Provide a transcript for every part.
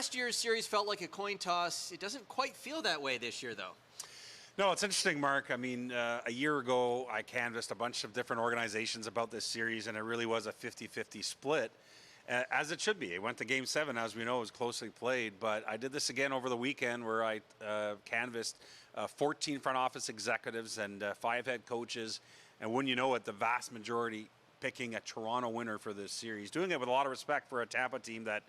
Last year's series felt like a coin toss. It doesn't quite feel that way this year, though. No, it's interesting, Mark. I mean, a year ago, I canvassed a bunch of different organizations about this series, and it really was a 50-50 split, as it should be. It went to Game 7, as we know, it was closely played. But I did this again over the weekend where I canvassed 14 front office executives and 5 head coaches. And wouldn't you know it, the vast majority picking a Toronto winner for this series. Doing it with a lot of respect for a Tampa team that,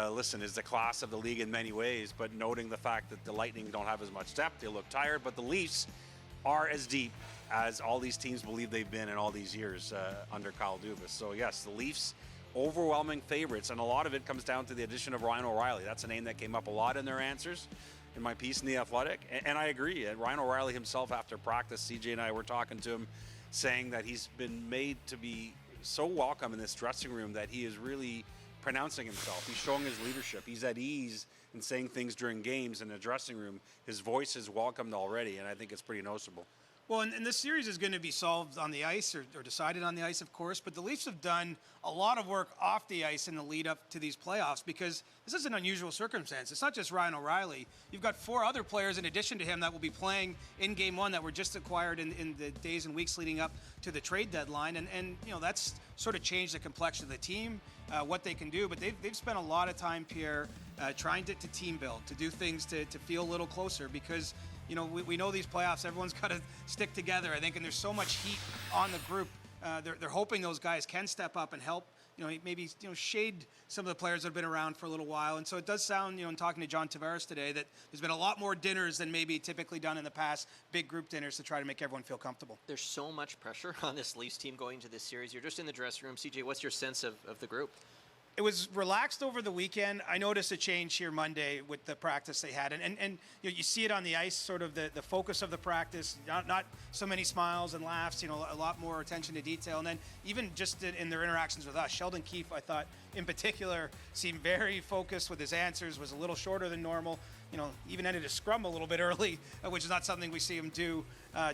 listen, is the class of the league in many ways, but noting the fact that the Lightning don't have as much depth. They look tired, but the Leafs are as deep as all these teams believe they've been in all these years under Kyle Dubas. So yes, the Leafs, overwhelming favorites, and a lot of it comes down to the addition of Ryan O'Reilly. That's a name that came up a lot in their answers in my piece in The Athletic, and I agree. And Ryan O'Reilly himself, after practice, CJ and I were talking to him, saying that he's been made to be so welcome in this dressing room that he is really pronouncing himself. He's showing his leadership. He's at ease in saying things during games in the dressing room. His voice is welcomed already, and I think it's pretty noticeable. Well, and this series is going to be solved on the ice or decided on the ice, of course, but the Leafs have done a lot of work off the ice in the lead up to these playoffs because this is an unusual circumstance. It's not just Ryan O'Reilly. You've got 4 other players in addition to him that will be playing in Game 1 that were just acquired in the days and weeks leading up to the trade deadline. And you know, that's sort of changed the complexion of the team, what they can do. But they've spent a lot of time, Pierre, trying to team build, to do things to feel a little closer because you know, we know these playoffs, everyone's got to stick together, I think, and there's so much heat on the group. They're hoping those guys can step up and help, you know, maybe, you know, shade some of the players that have been around for a little while. And so it does sound, you know, in talking to John Tavares today, that there's been a lot more dinners than maybe typically done in the past, big group dinners to try to make everyone feel comfortable. There's so much pressure on this Leafs team going into this series. You're just in the dressing room. CJ, what's your sense of the group? It was relaxed over the weekend. I noticed a change here Monday with the practice they had. And you know, you see it on the ice, sort of the focus of the practice, not so many smiles and laughs, you know, a lot more attention to detail. And then even just in their interactions with us, Sheldon Keefe, I thought, in particular, seemed very focused with his answers, was a little shorter than normal. You know, even ended a scrum a little bit early, which is not something we see him do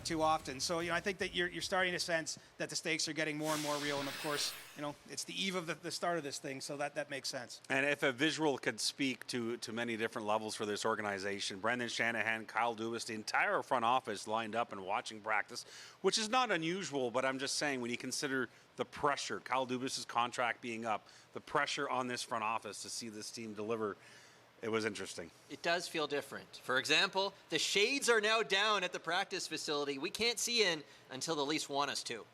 too often. So, you know, I think that you're starting to sense that the stakes are getting more and more real. And, of course, you know, it's the eve of the start of this thing, so that makes sense. And if a visual could speak to many different levels for this organization, Brendan Shanahan, Kyle Dubas, the entire front office lined up and watching practice, which is not unusual, but I'm just saying when you consider the pressure, Kyle Dubas' contract being up, the pressure on this front office to see this team deliver, it was interesting. It does feel different. For example, the shades are now down at the practice facility. We can't see in until the Leafs want us to.